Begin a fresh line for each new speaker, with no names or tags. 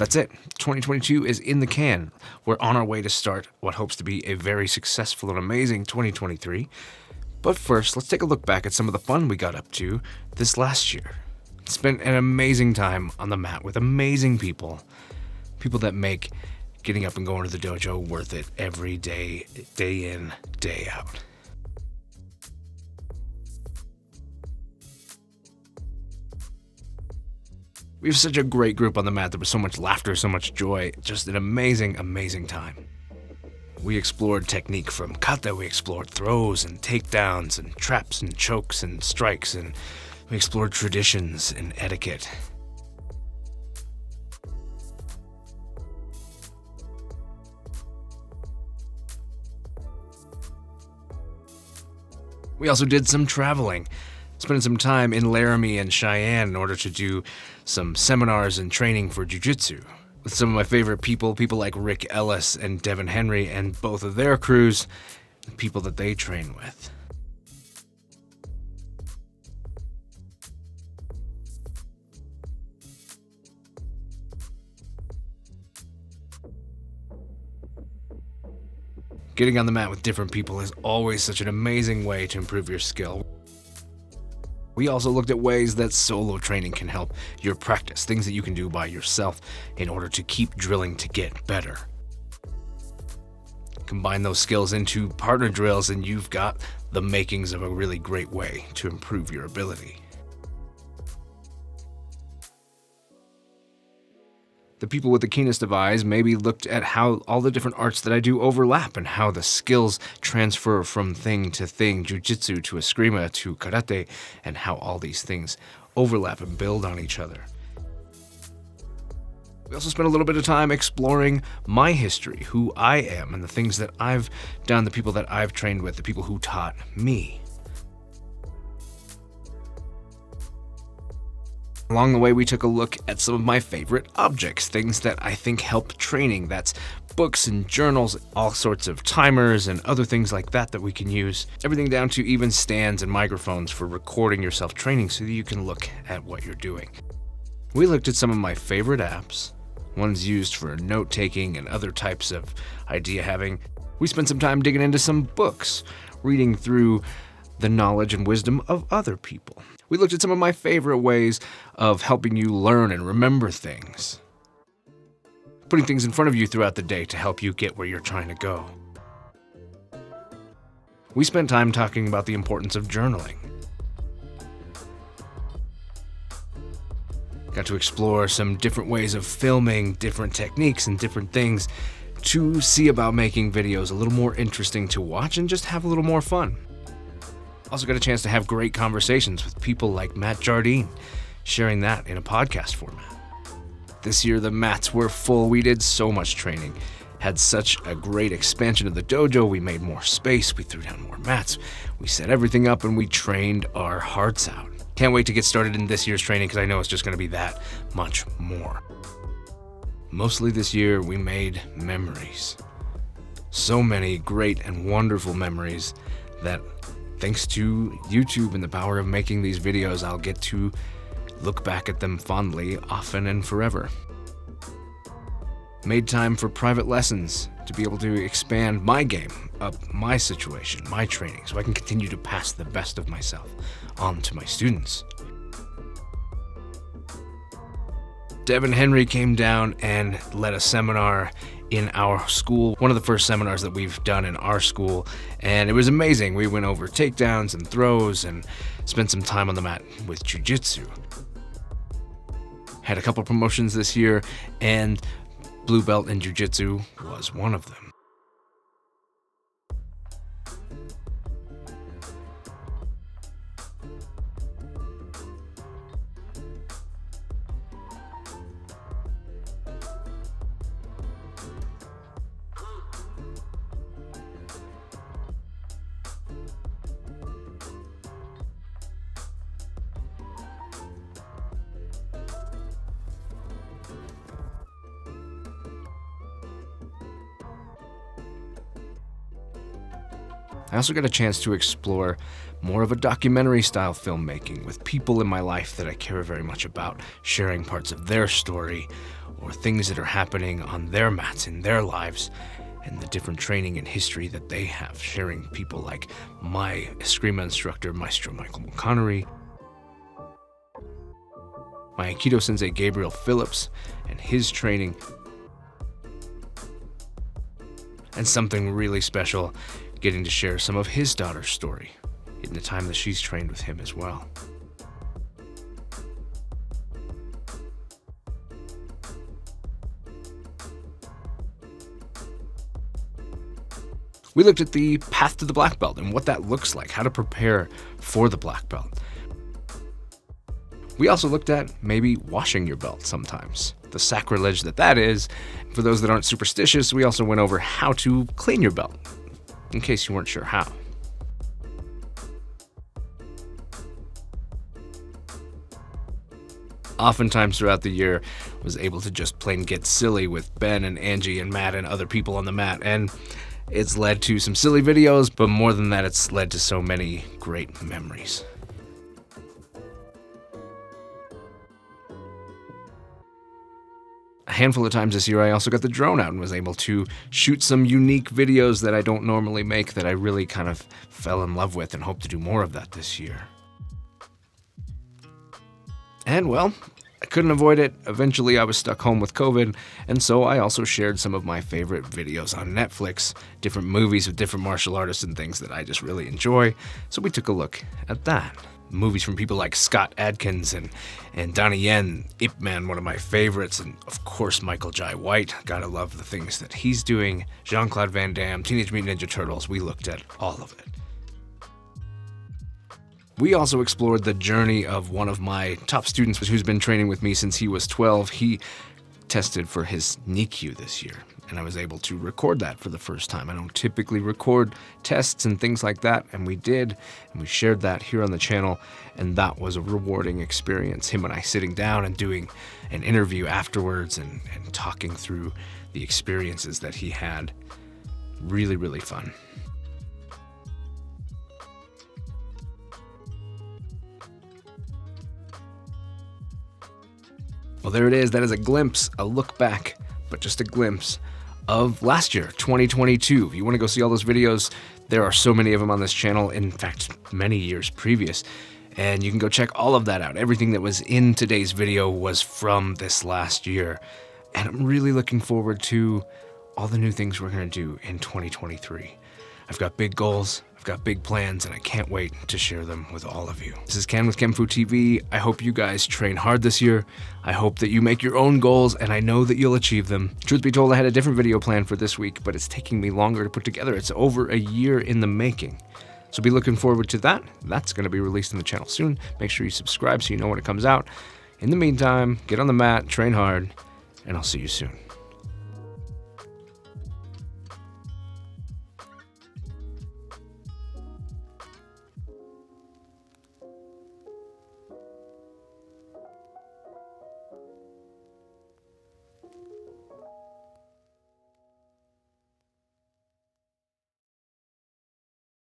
That's it. 2022 is in the can. We're on our way to start what hopes to be a very successful and amazing 2023. But first, let's take a look back at some of the fun we got up to this last year. Spent an amazing time on the mat with amazing people. People that make getting up and going to the dojo worth it every day, day in, day out. We have such a great group on the mat. There was so much laughter, so much joy. Just an amazing, amazing time. We explored technique from kata, we explored throws and takedowns and traps and chokes and strikes, and we explored traditions and etiquette. We also did some traveling, spending some time in Laramie and Cheyenne in order to do some seminars and training for jiu-jitsu with some of my favorite people like Rick Ellis and Devin Henry and both of their crews, the people that they train with. Getting on the mat with different people is always such an amazing way to improve your skill. We also looked at ways that solo training can help your practice, things that you can do by yourself in order to keep drilling to get better. Combine those skills into partner drills and you've got the makings of a really great way to improve your ability. The people with the keenest of eyes maybe looked at how all the different arts that I do overlap and how the skills transfer from thing to thing, jiu-jitsu to eskrima to karate, and how all these things overlap and build on each other. We also spent a little bit of time exploring my history, who I am, and the things that I've done, the people that I've trained with, the people who taught me. Along the way, we took a look at some of my favorite objects, things that I think help training. That's books and journals, all sorts of timers and other things like that we can use. Everything down to even stands and microphones for recording yourself training so that you can look at what you're doing. We looked at some of my favorite apps, ones used for note-taking and other types of idea having. We spent some time digging into some books, reading through the knowledge and wisdom of other people. We looked at some of my favorite ways of helping you learn and remember things. Putting things in front of you throughout the day to help you get where you're trying to go. We spent time talking about the importance of journaling. Got to explore some different ways of filming, different techniques and different things to see about making videos a little more interesting to watch and just have a little more fun. Also got a chance to have great conversations with people like Matt Jardine, sharing that in a podcast format. This year the mats were full. We did so much training, had such a great expansion of the dojo. We made more space, we threw down more mats, we set everything up, and we trained our hearts out. Can't wait to get started in this year's training because I know it's just going to be that much more. Mostly this year we made memories. So many great and wonderful memories that, thanks to YouTube and the power of making these videos, I'll get to look back at them fondly, often and forever. Made time for private lessons to be able to expand my game, up my situation, my training, so I can continue to pass the best of myself on to my students. Devin Henry came down and led a seminar in our school, one of the first seminars that we've done in our school, and it was amazing. We went over takedowns and throws and spent some time on the mat with jiu-jitsu. Had a couple promotions this year, and blue belt in jiu-jitsu was one of them. I also got a chance to explore more of a documentary-style filmmaking with people in my life that I care very much about, sharing parts of their story or things that are happening on their mats in their lives, and the different training and history that they have, sharing people like my Eskrima instructor, Maestro Michael Connery, my Aikido sensei Gabriel Phillips and his training, and something really special, getting to share some of his daughter's story in the time that she's trained with him as well. We looked at the path to the black belt and what that looks like, how to prepare for the black belt. We also looked at maybe washing your belt sometimes, the sacrilege that is. For those that aren't superstitious, we also went over how to clean your belt, in case you weren't sure how. Oftentimes throughout the year, I was able to just plain get silly with Ben and Angie and Matt and other people on the mat, and it's led to some silly videos, but more than that, it's led to so many great memories. A handful of times this year, I also got the drone out and was able to shoot some unique videos that I don't normally make that I really kind of fell in love with and hope to do more of that this year. And well, I couldn't avoid it. Eventually, I was stuck home with COVID, and so I also shared some of my favorite videos on Netflix, different movies with different martial artists and things that I just really enjoy. So we took a look at that. Movies from people like Scott Adkins and Donnie Yen, Ip Man, one of my favorites, and of course Michael Jai White. Gotta love the things that he's doing. Jean-Claude Van Damme, Teenage Mutant Ninja Turtles. We looked at all of it. We also explored the journey of one of my top students who's been training with me since he was 12. He tested for his NICU this year, and I was able to record that for the first time. I don't typically record tests and things like that, and we did, and we shared that here on the channel, and that was a rewarding experience. Him and I sitting down and doing an interview afterwards and talking through the experiences that he had. Really, really fun. Well, there it is. That is a glimpse, a look back, but just a glimpse of last year, 2022. If you want to go see all those videos, there are so many of them on this channel, in fact, many years previous, and you can go check all of that out. Everything that was in today's video was from this last year, and I'm really looking forward to all the new things we're going to do in 2023. I've got big goals, I've got big plans, and I can't wait to share them with all of you. This is Ken with kenfuTV. I hope you guys train hard this year. I hope that you make your own goals, and I know that you'll achieve them. Truth be told, I had a different video planned for this week, but it's taking me longer to put together. It's over a year in the making. So be looking forward to that. That's going to be released on the channel soon. Make sure you subscribe so you know when it comes out. In the meantime, get on the mat, train hard, and I'll see you soon.